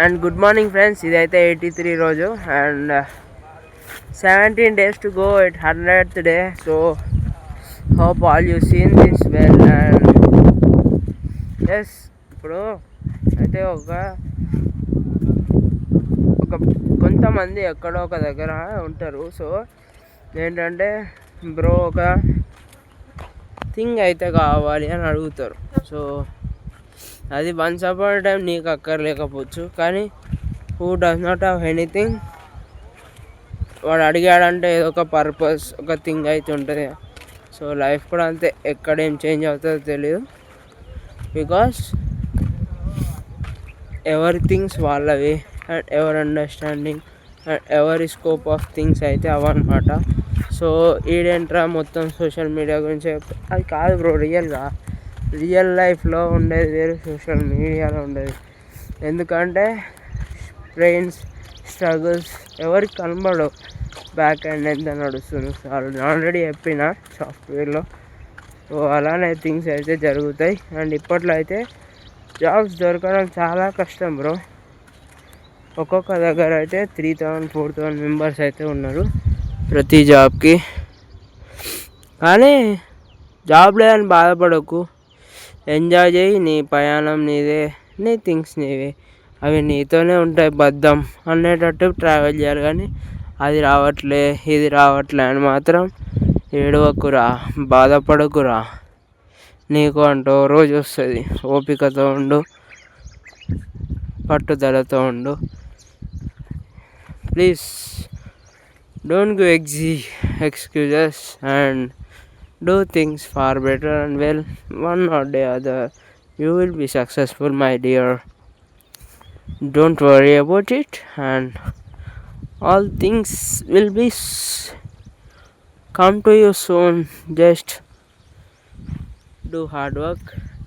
And good morning friends, ఇదైతే 83 రోజు and 17 days to go at 100th day. So hope all you seen this well. And yes, ఇప్పుడు అయితే ఒక కొంతమంది ఎక్కడో ఒక దగ్గర ఉంటారు. సో ఏంటంటే బ్రో ఒక థింగ్ అయితే కావాలి అని అడుగుతారు. సో అది వన్స్ అపాన్ టైం నీకు అక్కర్లేకపోవచ్చు, కానీ who does not have anything వాడు అడిగాడంటే ఏదో ఒక పర్పస్, ఒక థింగ్ అయితే ఉంటుంది. సో లైఫ్ కూడా అంతే, ఎక్కడేం చేంజ్ అవుతుందో తెలియదు. బికాస్ ఎవరి థింగ్స్ వాళ్ళవి అండ్ ఎవరి అండర్స్టాండింగ్ అండ్ ఎవరి స్కోప్ ఆఫ్ థింగ్స్ అయితే అవన్నమాట. సో ఈడేంట్రా మొత్తం సోషల్ మీడియా గురించి అది కాదు బ్రో. రియల్ లైఫ్లో ఉండేది వేరు, సోషల్ మీడియాలో ఉండేది. ఎందుకంటే బ్రెయిన్స్ స్ట్రగుల్స్ ఎవరికి కనబడవు, బ్యాక్ అండ్ ఎంత నడుస్తుంది. సో ఆల్రెడీ చెప్పిన సాఫ్ట్వేర్లో. సో అలానే థింగ్స్ అయితే జరుగుతాయి. అండ్ ఇప్పట్లో అయితే జాబ్స్ దొరకడం చాలా కష్టం బ్రో. ఒక్కొక్క దగ్గర అయితే 3,000-4,000 మెంబర్స్ అయితే ఉన్నారు ప్రతి జాబ్కి. కానీ జాబ్ లేదని బాధపడకు, ఎంజాయ్ చేయి. నీ ప్రయాణం నీదే, నీ థింగ్స్ నీవే, అవి నీతోనే ఉంటాయి బద్దం అనేటట్టు ట్రావెల్ చేయాలి. కానీ అది రావట్లే ఇది రావట్లే అని మాత్రం ఏడవకురా, బాధపడకురా. నీకు అంటూ రోజు వస్తుంది. ఓపికతో ఉండు, పట్టుదలతో ఉండు. Please don't give excuses and do things far better and well. One or the other you will be successful, my dear. Don't worry about it and all things will be come to you soon. Just do hard work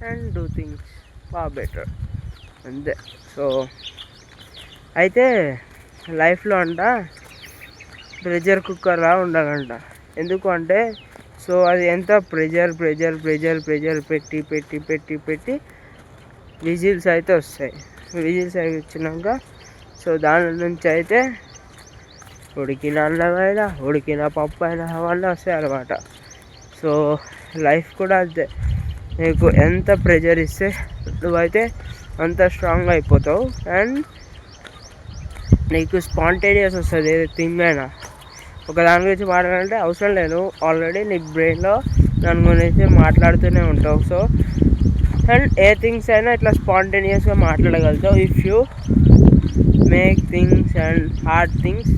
and do things far better. అంతే. So అయితే లైఫ్లో అంట pressure కుక్కర్లా ఉండాలంట. ఎందుకు అంటే so అది ఎంత pressure పెట్టి పెట్టి పెట్టి పెట్టి విజిల్స్ అయితే వస్తాయి. విజిల్స్ అవి వచ్చినాక సో దాని నుంచి అయితే ఉడికిన అన్నం అయినా ఉడికిన పప్పు అయినా అవన్నీ వస్తాయి అన్నమాట. సో లైఫ్ కూడా అంతే. నీకు ఎంత ప్రెషర్ ఇస్తే నువ్వైతే అంత స్ట్రాంగ్ అయిపోతావు. అండ్ నీకు స్పాంటేనియస్ వస్తుంది ఏది థింగ్ అయినా. ఒక దాని గురించి మాట్లాడాలంటే అవసరం లేదు, ఆల్రెడీ నీ బ్రెయిన్లో దాని గురించి మాట్లాడుతూనే ఉంటావు. సో అండ్ ఏ థింగ్స్ అయినా ఇట్లా స్పాంటేనియస్గా మాట్లాడగలుగుతావు if you make things and hard things.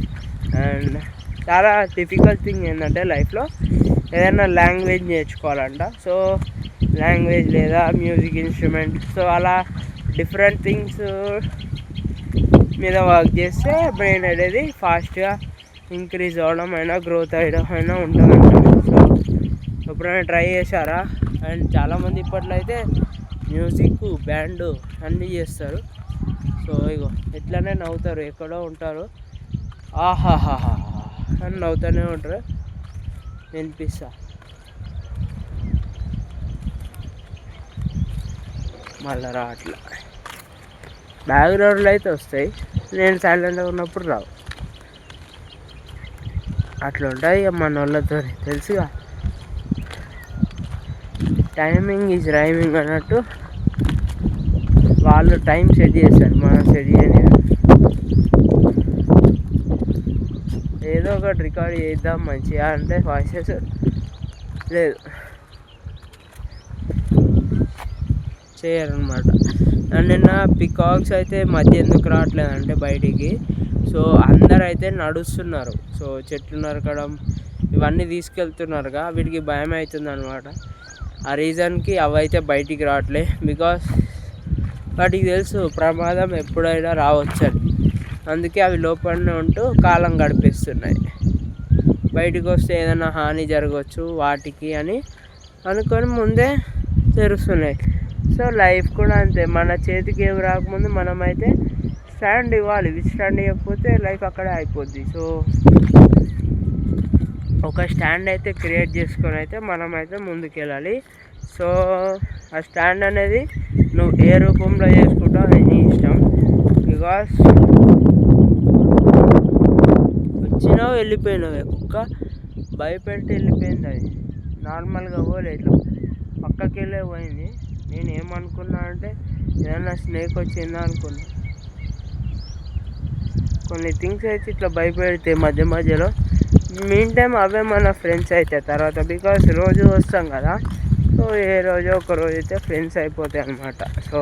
And చాలా డిఫికల్ట్ థింగ్ ఏంటంటే లైఫ్లో ఏదైనా లాంగ్వేజ్ నేర్చుకోవాలంట. సో లాంగ్వేజ్ లేదా మ్యూజిక్ ఇన్స్ట్రుమెంట్, సో అలా డిఫరెంట్ థింగ్స్ మీద వర్క్ చేస్తే బ్రెయిన్ అనేది ఫాస్ట్గా ఇంక్రీజ్ అవ్వడం అయినా గ్రోత్ అవ్వడం అయినా ఉంటుందంట. సో ఎప్పుడైనా ట్రై చేశారా? అండ్ చాలామంది ఇప్పట్లో అయితే మ్యూజిక్ బ్యాండ్ అన్నీ చేస్తారు. సో ఇగో ఎట్లనే నవ్వుతారు, ఎక్కడో ఉంటారు, ఆహాహాహా అని నవ్వుతూనే ఉంటారు. వినిపిస్తా మళ్ళీ అట్లా బ్యాక్గ్రౌండ్లో అయితే వస్తాయి, నేను సైలెంట్గా ఉన్నప్పుడు రావు. అట్లా ఉంటుంది ఇక మన వాళ్ళతో, తెలుసుగా. టైమింగ్ ఈజ్ రైమింగ్ అన్నట్టు వాళ్ళు టైం సెట్ చేస్తారు, మనం సెట్ చేయని. ఏదో ఒకటి రికార్డ్ చేద్దాం మంచిగా అంటే వాయిసెస్ లేదు, చేయరనమాట. అండ్ నిన్న పికాక్స్ అయితే మధ్య ఎందుకు రావట్లేదంటే బయటికి. సో అందరు అయితే నడుస్తున్నారు, సో చెట్లు నరకడం ఇవన్నీ తీసుకెళ్తున్నారుగా, వీటికి భయం అవుతుంది అనమాట. ఆ రీజన్కి అవి అయితే బయటికి రావట్లే. బికాస్ వాటికి తెలుసు ప్రమాదం ఎప్పుడైనా రావచ్చని. అందుకే అవి లోపలనే ఉంటూ కాలం గడిపేస్తున్నాయి. బయటికి వస్తే ఏదైనా హాని జరగవచ్చు వాటికి అని అనుకొని ముందే తెరుస్తున్నాయి. సో లైఫ్ కూడా అంతే, మన చేతికి ఏమి రాకముందు మనమైతే స్టాండ్ ఇవ్వాలి. స్టాండ్ ఇవ్వకపోతే లైఫ్ అక్కడే అయిపోద్ది. సో ఒక స్టాండ్ అయితే క్రియేట్ చేసుకొని అయితే మనమైతే ముందుకు వెళ్ళాలి. సో ఆ స్టాండ్ అనేది నువ్వు ఏ రూపంలో చేసుకుంటావు అది నీ ఇష్టం. ఇక బికాస్ వచ్చినావు వెళ్ళిపోయినావు, కుక్క భయపెట్టి వెళ్ళిపోయింది. అది నార్మల్గా పోలే, ఇట్లా పక్కకి వెళ్ళే పోయింది. నేను ఏమనుకున్నా అంటే ఏదన్నా స్నేక్ వచ్చిందా అనుకున్నా. కొన్ని థింగ్స్ అయితే ఇట్లా భయపెడితే మధ్య మధ్యలో మీన్ టైం అవే మన ఫ్రెండ్స్ అవుతాయి తర్వాత, బికాస్ రోజు వస్తాం కదా. సో ఏ రోజు ఒక రోజు అయితే ఫ్రెండ్స్ అయిపోతాయి అన్నమాట. సో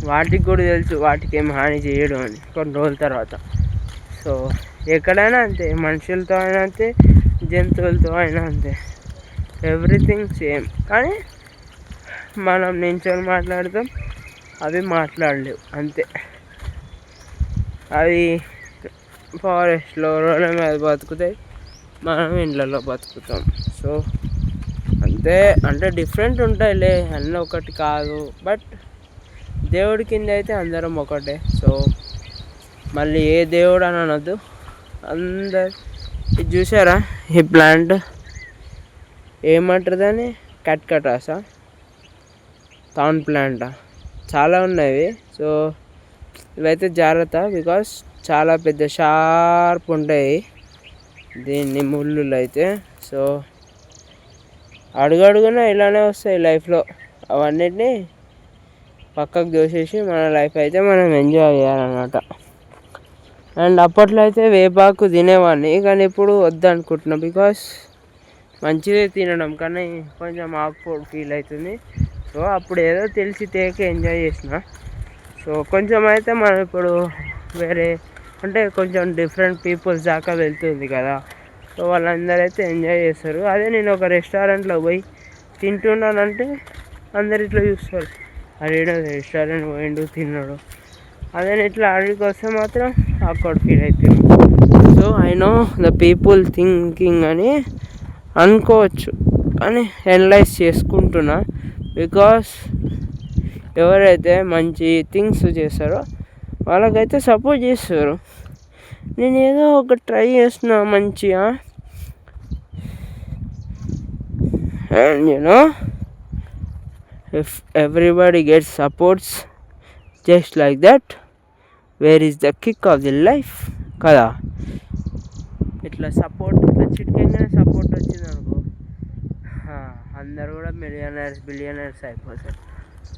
వాటికి కూడా తెలుసు వాటికి ఏం హాని చేయడం అని కొన్ని రోజుల తర్వాత. సో ఎక్కడైనా అంతే, మనుషులతో అయినా అంతే, జంతువులతో అయినా అంతే, ఎవ్రీథింగ్ సేమ్. కానీ మనం నించొని మాట్లాడతాం, అవి మాట్లాడలేవు అంతే. అవి ఫారెస్ట్లో రోడ్ల మీద బతుకుతాయి, మనం ఇండ్లలో బతుకుతాం. సో అంతే, అంటే డిఫరెంట్ ఉంటాయిలే, అన్నీ ఒకటి కాదు. బట్ దేవుడి కింద అయితే అందరం ఒకటే. సో మళ్ళీ ఏ దేవుడు అని అనొద్దు, అందరు. ఇది చూసారా ఈ ప్లాంట్ ఏమంటారు దాన్ని? కట్కటాసా, థాన్ ప్లాంటా, చాలా ఉన్నాయి. సో ఇవైతే జాగ్రత్త, బికాస్ చాలా పెద్ద షార్ప్ ఉంటాయి దీన్ని ముళ్ళులు అయితే. సో అడుగడుగున ఇలానే వస్తాయి లైఫ్లో. అవన్నిటిని పక్కకు దోసేసి మన లైఫ్ అయితే మనం ఎంజాయ్ చేయాలన్నమాట. అండ్ అప్పట్లో అయితే వేపాకు తినేవాడిని, కానీ ఇప్పుడు వద్దనుకుంటున్నా. బికాస్ మంచిదే తినడం, కానీ కొంచెం ఆకుపోడు ఫీల్ అవుతుంది. సో అప్పుడు ఏదో తెలిసి తేక ఎంజాయ్ చేసిన. సో కొంచెం అయితే మనం ఇప్పుడు వేరే అంటే కొంచెం డిఫరెంట్ పీపుల్స్ దాకా వెళ్తుంది కదా. సో వాళ్ళందరూ అయితే ఎంజాయ్ చేస్తారు. అదే నేను ఒక రెస్టారెంట్లో పోయి తింటున్నానంటే అందరు ఇట్లా చూస్తారు, అదేడో రెస్టారెంట్ పోయిండు తిన్నాడు. అదే ఇట్లా అడిగి వస్తే మాత్రం ఆక్వర్డ్ ఫీల్ అవుతుంది. So I know the people thinking అని అనుకోవచ్చు, కానీ అనలైజ్ చేసుకుంటున్నా. బికాస్ ఎవరైతే మంచి థింగ్స్ చేస్తారో వాళ్ళకైతే సపోర్ట్ చేస్తారు. నేను ఏదో ఒక ట్రై చేస్తున్నా మంచిగా. And you know if everybody gets supports just like that, where is the kick of the life కదా. ఇట్లా సపోర్ట్ ఇట్లా చిటికెంగానే సపోర్ట్ వచ్చింది అనుకో, అందరు కూడా మిలియనర్స్ బిలియనర్స్ అయిపోతారు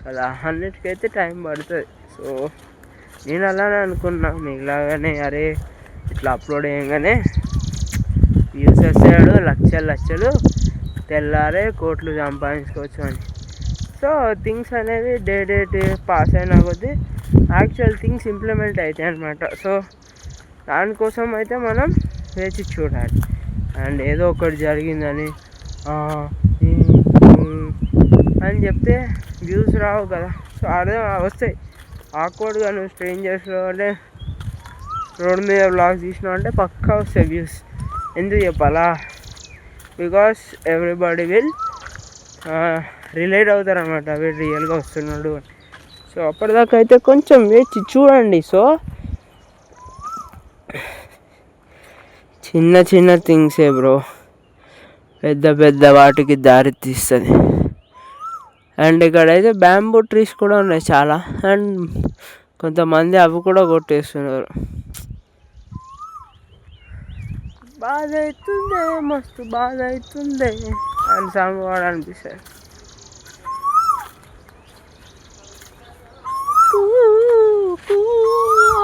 కదా. అన్నిటికైతే టైం పడుతుంది. సో నేను అలానే అనుకున్నా మీలాగానే, అరే ఇట్లా అప్లోడ్ చేయగానే వ్యూస్ వస్తాడు, లక్షలు లక్షలు, తెల్లారే కోట్లు సంపాదించుకోవచ్చు అని. సో థింగ్స్ అనేవి డే పాస్ అయినా కొద్దీ యాక్చువల్ థింగ్స్ ఇంప్లిమెంట్ అవుతాయి అన్నమాట. సో దానికోసం అయితే మనం వేచి చూడాలి. అండ్ ఏదో ఒకటి జరిగిందని అని చెప్తే వ్యూస్ రావు కదా. సో అర్థం వస్తాయి ఆక్వర్డ్గా. నువ్వు స్ట్రేంజర్స్లో అంటే రోడ్ మీద వ్లాగ్స్ తీసినావు అంటే పక్కా వస్తాయి వ్యూస్. ఎందుకు చెప్పాలా? బికాస్ ఎవ్రీబడి విల్ రిలేట్ అవుతారు అనమాట, వీడు రియల్గా వస్తున్నాడు అని. సో అప్పటిదాకా అయితే కొంచెం వేచి చూడండి. సో చిన్న చిన్న థింగ్సే బ్రో పెద్ద పెద్ద వాటికి దారి తీస్తుంది. అండ్ ఇక్కడైతే బ్యాంబూ ట్రీస్ కూడా ఉన్నాయి చాలా. అండ్ కొంతమంది అవి కూడా కొట్టేస్తున్నారు. బాధ అవుతుందే, మస్తు బాధ అవుతుందే అని సాంగ్ వాడు అనిపిస్తుంది.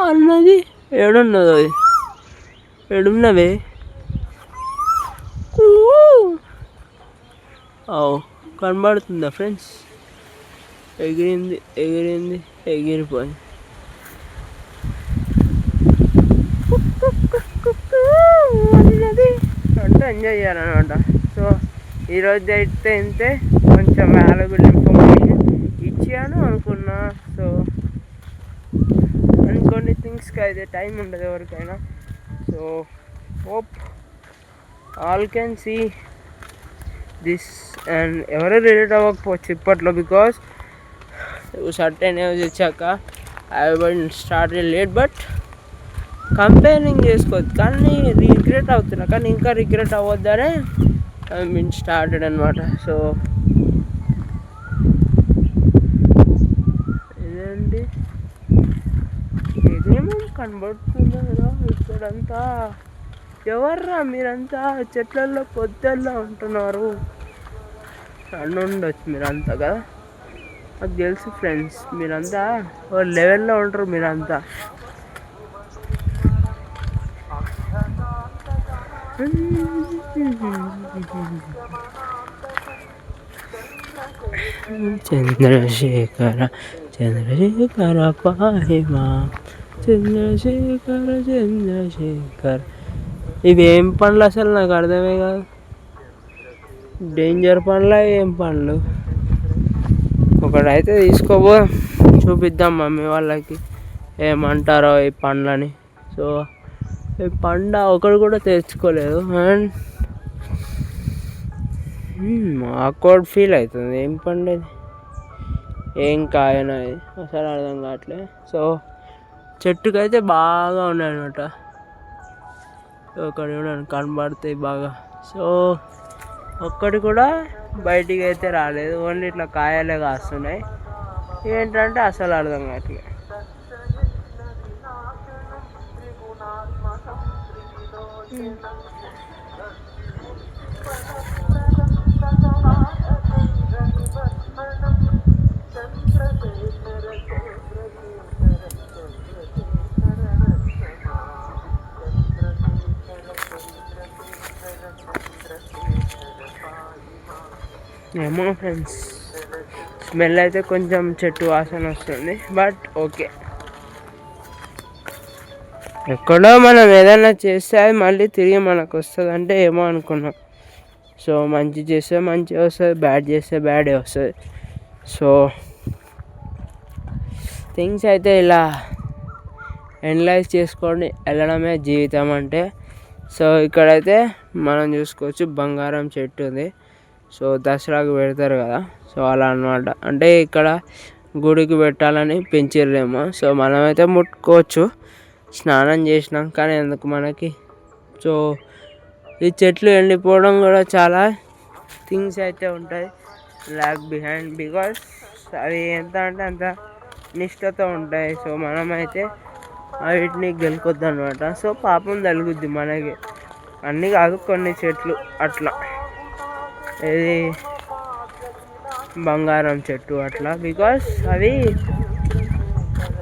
అన్నది ఏడున్నదో, అది ఏడున్నవే. కనబడుతుందా ఫ్రెండ్స్? ఎగిరింది ఎగిరింది ఎగిరిపోయింది. అంటే ఎంజాయ్ చేయాలన్నమాట. సో ఈరోజు అయితే ఇంతే, కొంచెం వాల్యుబుల్ ఇన్ఫర్మేషన్ ఇచ్చాను అనుకున్నా. సో కొన్ని థింగ్స్కి అయితే టైం ఉండదు ఎవరికైనా. So hope all can see this. And ఎవరు రిలేట్ అవ్వకపోవచ్చు ఇప్పట్లో, బికాస్ సర్టెన్ ఏజ్ వచ్చాక I one started late. But comparing చేసుకోవద్దు, కానీ రిగ్రెట్ అవుతున్నా, కానీ ఇంకా రిగ్రెట్ అవ్వద్దనే ఐ మీన్ స్టార్టెడ్ అనమాట. సో ఇదేంటి కనబడుతున్నారా ఇక్కడంతా? ఎవర్రా మీరంతా చెట్లలో పొద్దుల్లో ఉంటున్నారు అని ఉండొచ్చు మీరంతా కదా. నాకు తెలుసు ఫ్రెండ్స్, మీరంతా ఓ లెవెల్లో ఉంటారు మీరంతా. చంద్రశేఖర చంద్రశేఖర పాహిమా చంద్రశేఖర చంద్రశేఖర్. ఇవేం పండ్లు అసలు నాకు అర్థమే కాదు. డేంజర్ పండ్ల ఏం పండ్లు? ఒకటైతే తీసుకోబో చూపిద్దాం మమ్మీ వాళ్ళకి ఏమంటారో ఈ పండ్లని. సో ఈ పండ ఒకడు కూడా తెచ్చుకోలేదు. అండ్ ఆక్వర్డ్ ఫీల్ అవుతుంది. ఏం పండు ఇది? ఏం కాయనది అసలు అర్థం కావట్లేదు. సో చెట్టుకైతే బాగా ఉన్నాయి అనమాట. ఒకటి కూడా కనబడతాయి బాగా. సో ఒక్కటి కూడా బయటికి అయితే రాలేదు. ఓన్లీ ఇట్లా కాయలే కాస్తున్నాయి. ఏంటంటే అసలు అర్థం కావట్లేదు. ఏమో ఫ్రెండ్స్, స్మెల్ అయితే కొంచెం చెట్టు వాసన వస్తుంది. బట్ ఓకే, ఎక్కడో మనం ఏదైనా చేస్తే అది మళ్ళీ తిరిగి మనకు వస్తుంది అంటే ఏమో అనుకున్నాం. సో మంచి చేస్తే మంచిగా వస్తుంది, బ్యాడ్ చేస్తే బ్యాడే వస్తుంది. సో థింగ్స్ అయితే ఇలా ఎనలైజ్ చేసుకొని వెళ్ళడమే జీవితం అంటే. సో ఇక్కడైతే మనం చూసుకోవచ్చు బంగారం చెట్టు ఉంది. సో దసరాకు పెడతారు కదా, సో అలా అన్నమాట. అంటే ఇక్కడ గుడికి పెట్టాలని పెంచిర్రేమో. సో మనమైతే ముట్టుకోవచ్చు స్నానం చేసినాం, కానీ ఎందుకు మనకి. సో ఈ చెట్లు ఎండిపోవడం కూడా చాలా థింగ్స్ అయితే ఉంటాయి ల్యాక్ బిహైండ్. బికాస్ అవి ఎంత అంటే అంత నిష్టతో ఉంటాయి. సో మనమైతే వీటిని గెలుకొద్దు అనమాట. సో పాపం తలుగుద్ది మనకి. అన్నీ కాదు, కొన్ని చెట్లు అట్లా. ఇది బంగారం చెట్టు అట్లా. బికాస్ అవి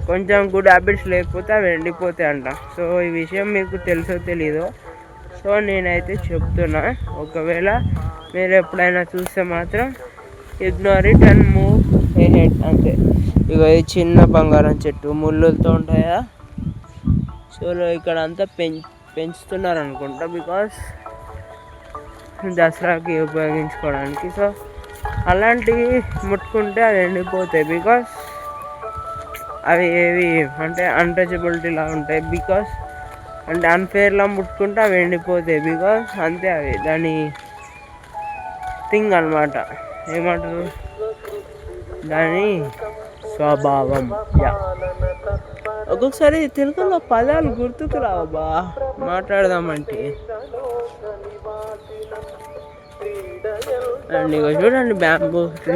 కొంచెం గుడ్ హ్యాబిట్స్ లేకపోతే అవి ఎండిపోతాయి అంట. సో ఈ విషయం మీకు తెలుసో తెలీదో, సో నేనైతే చెప్తున్నా. ఒకవేళ మీరు ఎప్పుడైనా చూస్తే మాత్రం ignore it and move head అంతే. ఇక ఈ చిన్న బంగారం చెట్టు ముళ్ళులతో ఉంటాయి కదా. సో ఇక్కడ అంతా పెంచుతున్నారు అనుకుంటా, బికాస్ దసరాకి ఉపయోగించుకోవడానికి. సో అలాంటివి ముట్టుకుంటే అవి ఎండిపోతాయి. బికాస్ అవి ఏవి అంటే అన్టచబిలిటీలా ఉంటాయి. బికాస్ అంటే అన్ఫేర్లా ముట్టుకుంటే అవి ఎండిపోతాయి. బికాస్ అంతే, అవి దాని థింగ్ అనమాట. ఏమంటారు దాని స్వభావం. యా, ఒక్కొక్కసారి తెలుగులో పదాలు గుర్తుకు రావు బా మాట్లాడదామంటే. అండ్ ఇక చూడండి బ్యాంబూ ట్రీ,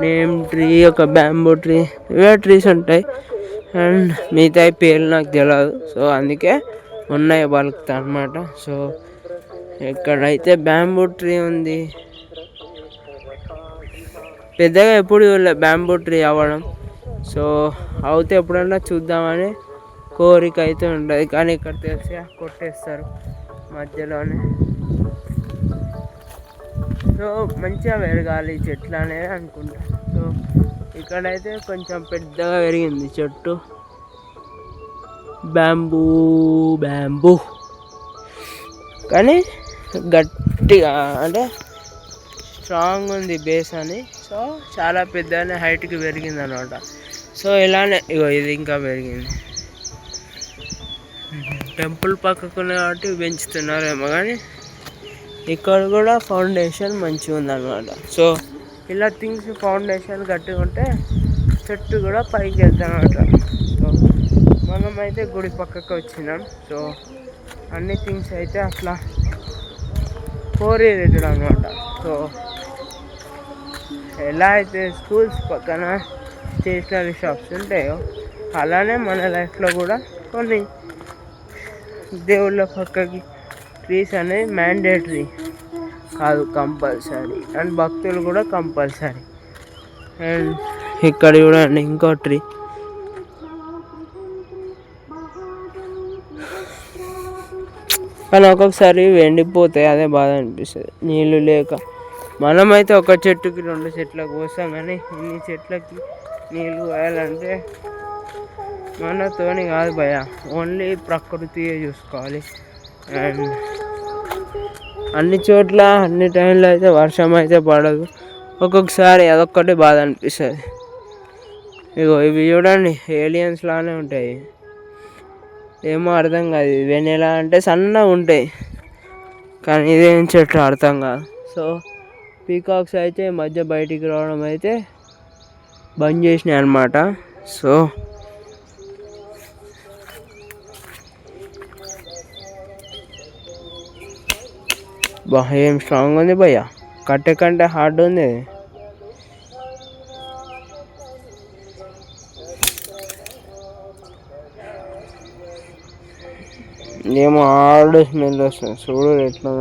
నేమ్ ట్రీ, ఒక బ్యాంబూ ట్రీ, ఇవే ట్రీస్ ఉంటాయి. అండ్ మిగతా పేర్లు నాకు తెలియదు. సో అందుకే ఉన్నాయి బలుకుతా అనమాట. సో ఎక్కడైతే బ్యాంబూ ట్రీ ఉంది, పెద్దగా ఎప్పుడు చూడలేదు బ్యాంబూ ట్రీ అవ్వడం. సో అవుతే ఎప్పుడన్నా చూద్దామని కోరిక అయితే ఉంటుంది. కానీ ఇక్కడ తెలిసి కొట్టేస్తారు మధ్యలోనే. సో మంచిగా పెరగాలి చెట్లు అనేది అనుకుంటా. సో ఇక్కడైతే కొంచెం పెద్దగా పెరిగింది చెట్టు. బ్యాంబూ కానీ గట్టిగా అంటే స్ట్రాంగ్ ఉంది బేస్ అని. సో చాలా పెద్దగానే హైట్కి పెరిగింది అనమాట. సో ఇలానే ఇగో ఇది ఇంకా పెరిగింది. టెంపుల్ పక్కకున్న కాబట్టి పెంచుతున్నారేమో, కానీ ఇక్కడ కూడా ఫౌండేషన్ మంచిగా ఉందన్నమాట. సో ఇలా థింగ్స్ ఫౌండేషన్ గట్టిగా ఉంటే చెట్టు కూడా పైకి వెళ్తాం అనమాట. సో మనమైతే గుడి పక్కకు వచ్చినాం. సో అన్ని థింగ్స్ అయితే అట్లా కోరిలేటెడ్ అనమాట. సో ఎలా అయితే స్కూల్స్ పక్కన స్టేషనరీ షాప్స్ ఉంటాయో అలానే మన లైఫ్లో కూడా కొన్ని దేవుళ్ళ పక్కకి ట్రీస్ అనేది మ్యాండేటరీ కాదు, కంపల్సరీ. అండ్ భక్తులు కూడా కంపల్సరీ. అండ్ ఇక్కడ చూడండి ఇంకో ట్రీ. కానీ ఒక్కొక్కసారి ఎండిపోతాయి, అదే బాధ అనిపిస్తుంది నీళ్ళు లేక. మనమైతే ఒక చెట్టుకి 2 చెట్లకు పోస్తాం, కానీ ఇన్ని చెట్లకి నీళ్ళు పోయాలంటే మనతోని కాదు భయ, ఓన్లీ ప్రకృతియే చూసుకోవాలి. అండ్ అన్ని చోట్ల అన్ని టైంలో అయితే వర్షం అయితే పడదు. ఒక్కొక్కసారి అదొక్కటి బాధ అనిపిస్తుంది. ఇగో ఇవి చూడండి ఏలియన్స్ లానే ఉంటాయి, ఏమో అర్థం కాదు. వెనెలా అంటే సన్నగా ఉంటాయి, కానీ ఇదేం చెట్లు అర్థం కాదు. సో పీకాక్స్ అయితే ఈ మధ్య బయటికి రావడం అయితే బంద్ చేసినాయి అన్నమాట. సో ఏం స్ట్రాంగ్ ఉంది భయ్య, కట్టె కంటే హార్డ్ ఉంది. ఏమో హార్డ్ స్మెల్ వస్తుంది, చూడు ఎట్లా.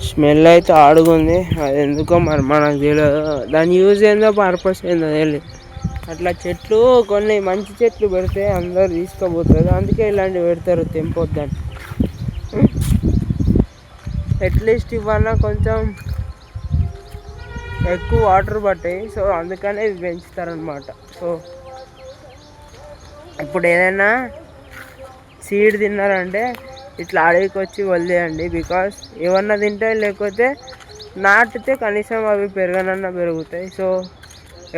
స్మెల్ అయితే ఆడుగుంది, అది ఎందుకో మరి మనకు తెలియదు. దాని యూజ్ ఏందో పర్పస్ ఏందో తెలియదు. అట్లా చెట్లు కొన్ని మంచి చెట్లు పెడితే అందరు తీసుకుపోతారు, అందుకే ఇలాంటివి పెడతారు తెంపొద్దని. అట్లీస్ట్ ఇవన్నా కొంచెం ఎక్కువ వాటర్ పట్టాయి, సో అందుకనే ఇవి పెంచుతారనమాట. సో ఇప్పుడు ఏదైనా సీడ్ తిన్నారంటే ఇట్లా అడవికి వచ్చి వదిలేయండి, బికాస్ ఏమన్నా తింటాయి, లేకపోతే నాటితే కనీసం అవి పెరగనన్నా పెరుగుతాయి. సో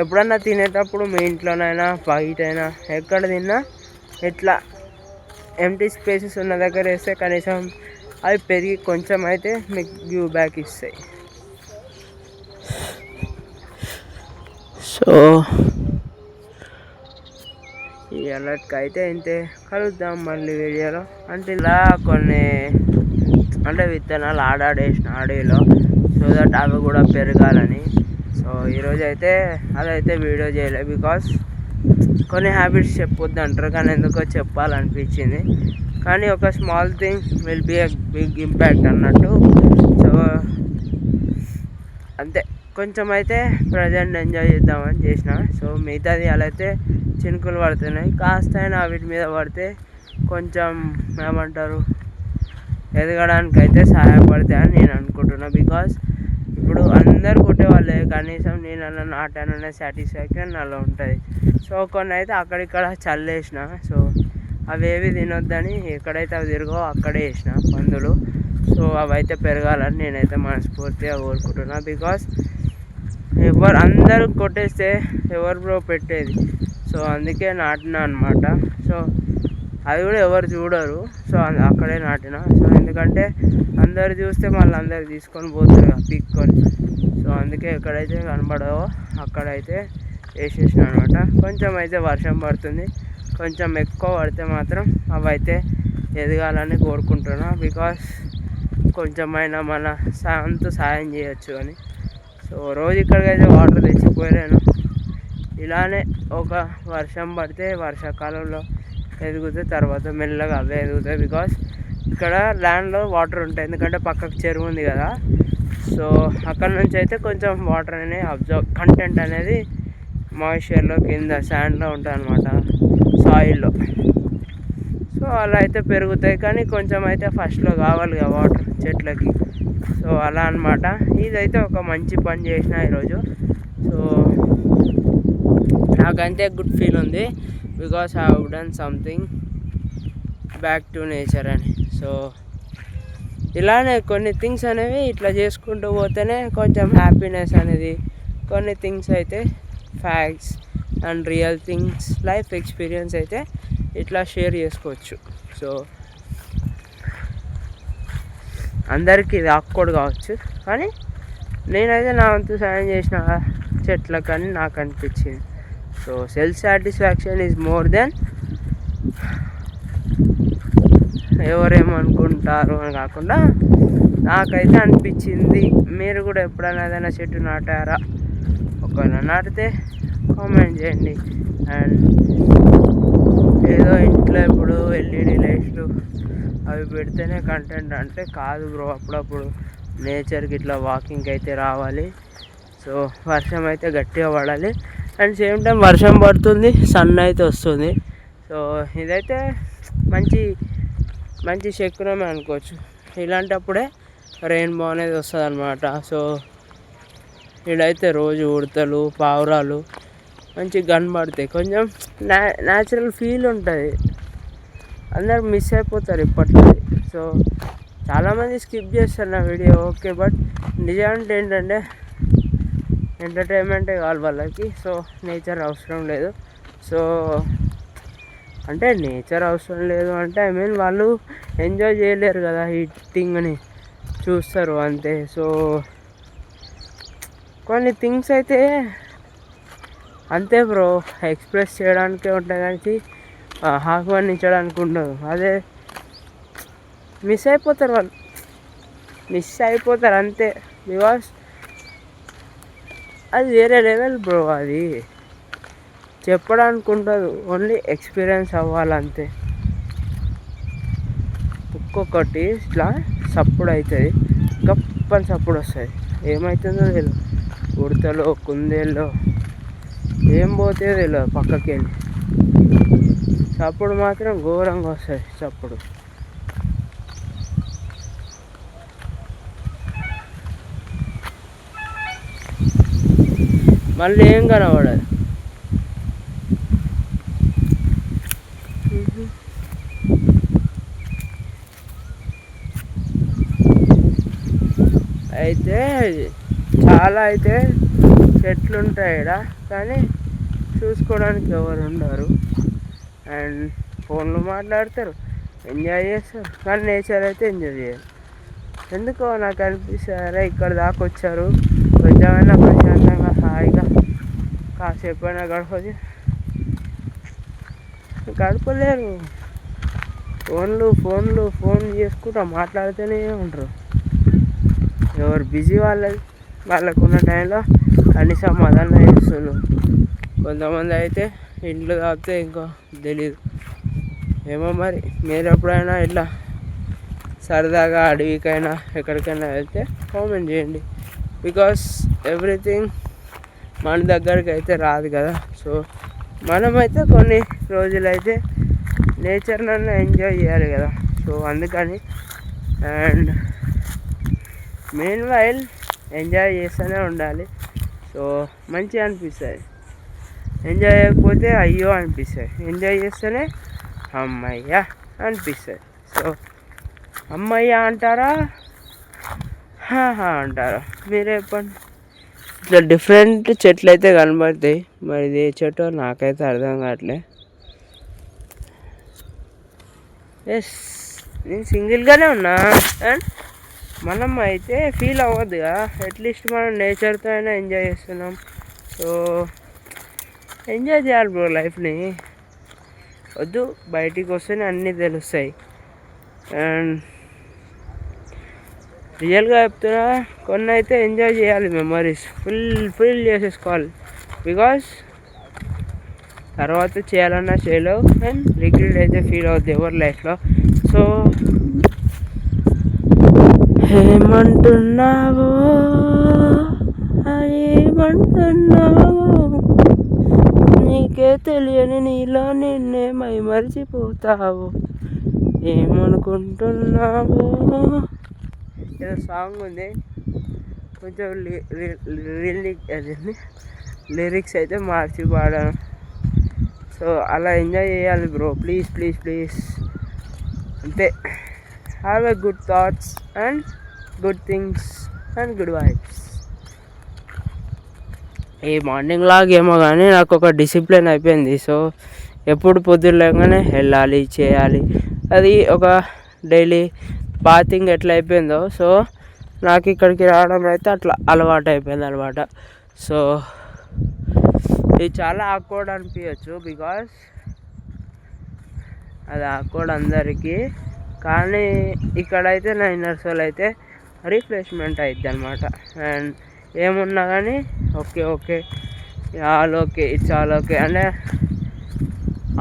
ఎప్పుడన్నా తినేటప్పుడు మీ ఇంట్లోనైనా బయటైనా ఎక్కడ తిన్నా ఇట్లా ఎంటీ స్పేసెస్ ఉన్న దగ్గర వేస్తే కనీసం అవి పెరిగి కొంచెం అయితే మీకు గివ్ బ్యాక్ ఇస్తాయి. సో ఈ అలర్ట్కి అయితే ఇంతే, కలుద్దాం మళ్ళీ వీడియోలో. అంటే ఇలా కొన్ని విత్తనాలు ఆడేసిన అడవిలో, సో దట్ అవి కూడా పెరగాలని. సో ఈరోజు అయితే అదైతే వీడియో చేయలేదు, బికాస్ కొన్ని హ్యాబిట్స్ చెప్పొద్దు అంటారు, కానీ ఎందుకో చెప్పాలనిపించింది. కానీ ఒక small thing will be a big impact అన్నట్టు. సో అంతే, కొంచెం అయితే ప్రజెంట్ ఎంజాయ్ చేద్దామని చేసిన. సో మిగతాది అలా అయితే చినుకులు పడుతున్నాయి, కాస్త అయినా వీటి మీద పడితే కొంచెం ఏమంటారు ఎదగడానికి అయితే సహాయపడతాయని నేను అనుకుంటున్నా. బికాస్ ఇప్పుడు అందరు కొట్టేవాళ్ళే, కనీసం నేను అలా నాటాననే సాటిస్ఫాక్షన్ అలా ఉంటుంది. సో కొన్ని అయితే అక్కడిక్కడ చల్లేసిన, సో అవి ఏవి తినొద్దని ఎక్కడైతే అవి తిరగో అక్కడే వేసిన పందులు. సో అవి అయితే పెరగాలని నేనైతే మనస్ఫూర్తిగా కోరుకుంటున్నా. బికాస్ అందరూ కొట్టేస్తే ఎవరు బ్రో పెట్టేది, సో అందుకే నాటిన అనమాట. సో అది కూడా ఎవరు చూడరు, సో అక్కడే నాటిన. సో ఎందుకంటే అందరు చూస్తే మళ్ళీ అందరు తీసుకొని పోతారు కదా పీక్కొని. సో అందుకే ఎక్కడైతే కనబడవో అక్కడైతే వేసేసిన అనమాట. కొంచెం అయితే వర్షం పడుతుంది, కొంచెం ఎక్కువ పడితే మాత్రం అవి అయితే ఎదగాలని కోరుకుంటున్నా. బికాస్ కొంచెమైనా మన సాయం చేయొచ్చు అని. సో రోజు ఇక్కడికైతే వాటర్ తెచ్చిపోయాను. ఇలానే ఒక వర్షం పడితే వర్షాకాలంలో ఎదుగుతాయి, తర్వాత మెల్లగా అవే ఎదుగుతాయి. బికాస్ ఇక్కడ ల్యాండ్లో వాటర్ ఉంటాయి, ఎందుకంటే పక్కకు చెరువు ఉంది కదా. సో అక్కడ నుంచి అయితే కొంచెం వాటర్ అనేది అబ్జర్వ్ కంటెంట్ అనేది మాయిశ్చర్లో కింద శాండ్లో ఉంటుంది అనమాట, సాయిల్లో. సో అలా అయితే పెరుగుతాయి, కానీ కొంచెం అయితే ఫస్ట్లో కావాలి కదా వాటర్ చెట్లకి. సో అలా అనమాట. ఇదైతే ఒక మంచి పని చేసిన ఈరోజు. సో నాకైతే గుడ్ ఫీల్ ఉంది, because I have done something back to nature అని. సో ఇలానే కొన్ని థింగ్స్ అనేవి ఇట్లా చేసుకుంటూ పోతేనే కొంచెం హ్యాపీనెస్ అనేది, కొన్ని థింగ్స్ అయితే facts and real things life experience అయితే ఇట్లా షేర్ చేసుకోవచ్చు. సో అందరికీ ఇది ఆక్వర్డ్ కావచ్చు, కానీ నేనైతే నా వంతు సాయం చేసిన చెట్లకు అని నాకు అనిపించింది. So self satisfaction is more than ఎవరేమనుకుంటారు అని కాకుండా నాకైతే అనిపించింది. మీరు కూడా ఎప్పుడైనా ఏదైనా చెట్టు నాటారా ఒకవేళ నాటితే కామెంట్ చేయండి. అండ్ ఏదో ఇంట్లో ఇప్పుడు ఎల్ఈడి లైట్లు అవి పెడితేనే కంటెంట్ అంటే కాదు బ్రో. అప్పుడప్పుడు నేచర్కి ఇట్లా వాకింగ్కి అయితే రావాలి. సో వర్షం అయితే గట్టిగా పడాలి. అండ్ సేమ్ టైం వర్షం పడుతుంది, సన్ అయితే వస్తుంది. సో ఇదైతే మంచి మంచి శకునమే అనుకోవచ్చు. ఇలాంటప్పుడే రెయిన్బో అనేది వస్తుంది అనమాట. సో ఇడైతే రోజు ఉడతలు, పావురాలు మంచిగా కనబడతాయి. కొంచెం న్యాచురల్ ఫీల్ ఉంటుంది. అందరు మిస్ అయిపోతారు ఇప్పట్లో. సో చాలామంది స్కిప్ చేస్తారు నా వీడియో, ఓకే. బట్ నిజానికి ఏంటంటే ఎంటర్టైన్మెంటే కావాలి వాళ్ళకి. సో నేచర్ అవసరం లేదు. సో అంటే నేచర్ అవసరం లేదు అంటే ఐ మీన్ వాళ్ళు ఎంజాయ్ చేయలేరు కదా ఈ థింగ్ని, చూస్తారు అంతే. సో కొన్ని థింగ్స్ అయితే అంతే బ్రో, ఎక్స్ప్రెస్ చేయడానికే ఉంటాయి కానీ ఆహ్వానించడానికి ఉండదు. అదే మిస్ అయిపోతారు వాళ్ళు, మిస్ అయిపోతారు అంతే. బికాస్ అది వేరే లెవెల్ బ్రో. అది చెప్పడానికి ఉండదు, ఓన్లీ ఎక్స్పీరియన్స్ అవ్వాలంతే. ఒక్కొక్కటి ఇట్లా సప్పుడు అవుతుంది, గప్పని సప్పుడు వస్తుంది. ఏమవుతుందో తెలియదు, ఉడతలో కుందేల్లో ఏం పోతే తెలియదు పక్కకి వెళ్ళి. చప్పుడు మాత్రం ఘోరంగా వస్తుంది చప్పుడు. మళ్ళీ ఏం కనబడదు. అయితే చాలా అయితే చెట్లు ఉంటాయి ఇక్కడ, కానీ చూసుకోవడానికి ఎవరు ఉండరు. అండ్ ఫోన్లు మాట్లాడతారు, ఎంజాయ్ చేస్తారు, కానీ నేచర్ అయితే ఎంజాయ్ చేయరు. ఎందుకో నాకు అనిపిస్తారే ఇక్కడ దాకా వచ్చారు, కొంచెమైనా ప్రశాంతంగా హాయిగా కాసేపు అయినా గడపలేరు. ఫోన్ చేసుకుంటా మాట్లాడుతూనే ఉంటారు. ఎవరు బిజీ వాళ్ళకున్న టైంలో కనీసం అదన్నా చేస్తున్నారు. కొంతమంది అయితే ఇంట్లో తాగితే ఇంకా తెలీదు. ఏమో మరి మీరు ఎప్పుడైనా ఇట్లా సరదాగా అడవికైనా ఎక్కడికైనా వెళ్తే కామెంట్ చేయండి. బికాస్ ఎవ్రీథింగ్ మన దగ్గరికి అయితే రాదు కదా. సో మనమైతే కొన్ని రోజులైతే నేచర్నన్నా ఎంజాయ్ చేయాలి కదా. సో అందుకని అండ్ మెయిన్ వైల్ ఎంజాయ్ చేస్తూనే ఉండాలి. సో మంచిగా అనిపిస్తుంది. ఎంజాయ్ చేయకపోతే అయ్యో అనిపిస్తుంది, ఎంజాయ్ చేస్తేనే అమ్మయ్య అనిపిస్తుంది. సో అమ్మయ్య అంటారా అంటారా మీరే చెప్పండి. ఇట్లా డిఫరెంట్ చెట్లు అయితే కనబడతాయి, మరి ఇది ఏ చెట్టో నాకైతే అర్థం కావట్లే. ఎస్, నేను సింగిల్గానే ఉన్నా. అండ్ మనం అయితే ఫీల్ అవ్వద్దుగా, అట్లీస్ట్ మనం నేచర్తో అయినా ఎంజాయ్ చేస్తున్నాం. సో ఎంజాయ్ చేయాలి బ్రో లైఫ్ని. వద్దు బయటికి వస్తేనే అన్నీ తెలుస్తాయి. అండ్ రియల్గా చెప్తున్నా, కొన్ని అయితే ఎంజాయ్ చేయాలి, మెమరీస్ ఫుల్ చేసేసుకోవాలి. బికాస్ తర్వాత చేయాలన్నా చేయలేవు, అండ్ రిగ్రెట్ అయితే ఫీల్ అవుతుంది ఎవరి లైఫ్లో. సో ఏమంటున్నావో నీకే తెలియని నీలో నిన్నే మర్చిపోతావు, ఏమనుకుంటున్నావో. ఏదో సాంగ్ ఉంది, కొంచెం లిరిక్స్ అయితే మార్చి పాడాను. సో అలా ఎంజాయ్ చేయాలి బ్రో, ప్లీజ్ అంతే. Have a good thoughts and good things and good vibes. ఈ మార్నింగ్ లాగ్ ఏమో కానీ నాకు ఒక డిసిప్లిన్ అయిపోయింది. సో ఎప్పుడు పొద్దున్న లేగానే వెళ్ళాలి, చేయాలి, అది ఒక డైలీ బాతింగ్ ఎట్లా అయిపోయిందో. సో నాకు ఇక్కడికి రావడం అయితే అట్లా అలవాటు అయిపోయింది అనమాట. సో ఇది చాలా ఆక్వర్డ్ అనిపించచ్చు, బికాస్ అది ఆక్వర్డ్ అందరికీ. కానీ ఇక్కడైతే నా ఇన్నర్ సోల్ అయితే రిఫ్రెష్మెంట్ అవుతుంది అనమాట. అండ్ ఏమున్నా కానీ okay okay all okay, it's all okay అంటే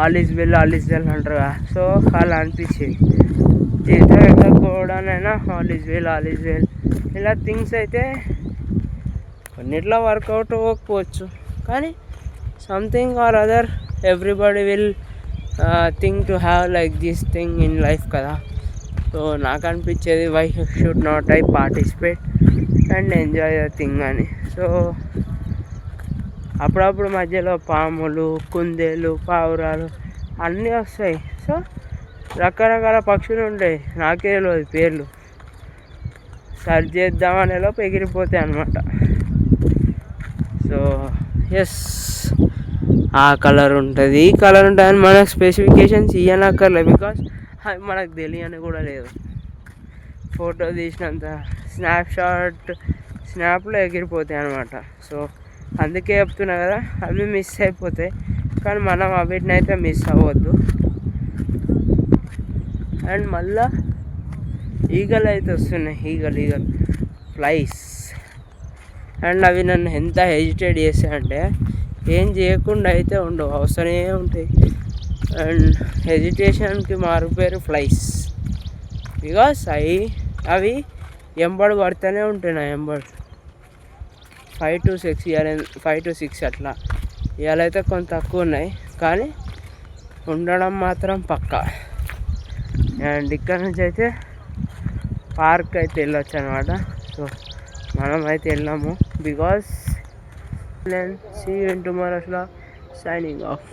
ఆల్ ఈజ్ వెల్ అంటారు కదా. సో అలా అనిపించింది. ఈత వెళ్ళకపోవడానైనా ఆల్ ఈజ్ వెల్ ఇలా థింగ్స్ అయితే కొన్నిట్లో వర్కౌట్ అవ్వకపోవచ్చు, కానీ something or other everybody will think to have like this thing in life కదా. సో నాకు అనిపించేది why should not I participate and enjoy the thing అని. సో అప్పుడప్పుడు మధ్యలో పాములు, కుందేలు, పావురాలు అన్నీ వస్తాయి. సో రకరకాల పక్షులు ఉంటాయి, నాకే తెలియదు పేర్లు, సర్చ్ చేద్దామనేలోపు ఎగిరిపోతాయి అన్నమాట. సో ఎస్, ఆ కలర్ ఉంటుంది, ఈ కలర్ ఉంటుంది అని మనకు స్పెసిఫికేషన్స్ ఇవ్వనక్కర్లేదు, బికాస్ అవి మనకు తెలియని కూడా లేదు. ఫోటో తీసినంత స్నాప్లో ఎగిరిపోతాయి అన్నమాట. సో అందుకే చెప్తున్నా కదా, అవి మిస్ అయిపోతాయి, కానీ మనం వీటిని అయితే మిస్ అవ్వద్దు. అండ్ మళ్ళా ఈగలు అయితే వస్తున్నాయి, ఈగలు ఫ్లైస్. అండ్ అవి నన్ను ఎంత హెజిటేట్ చేస్తాయంటే ఏం చేయకుండా అయితే ఉండవు, అవసరమే ఉంటాయి. అండ్ హెజిటేషన్కి మారు పేరు ఫ్లైస్, బికాస్ అవి ఎంబడి పడుతూనే ఉంటాయి నా ఎంబడి. 5 to 6 అట్లా. ఇవాళ అయితే కొంత తక్కువ ఉన్నాయి, కానీ ఉండడం మాత్రం పక్కా. అండ్ ఇక్కడ నుంచి అయితే పార్క్ అయితే వెళ్ళొచ్చు అనమాట. సో మనం అయితే వెళ్ళాము, because see you in tomorrows. signing off.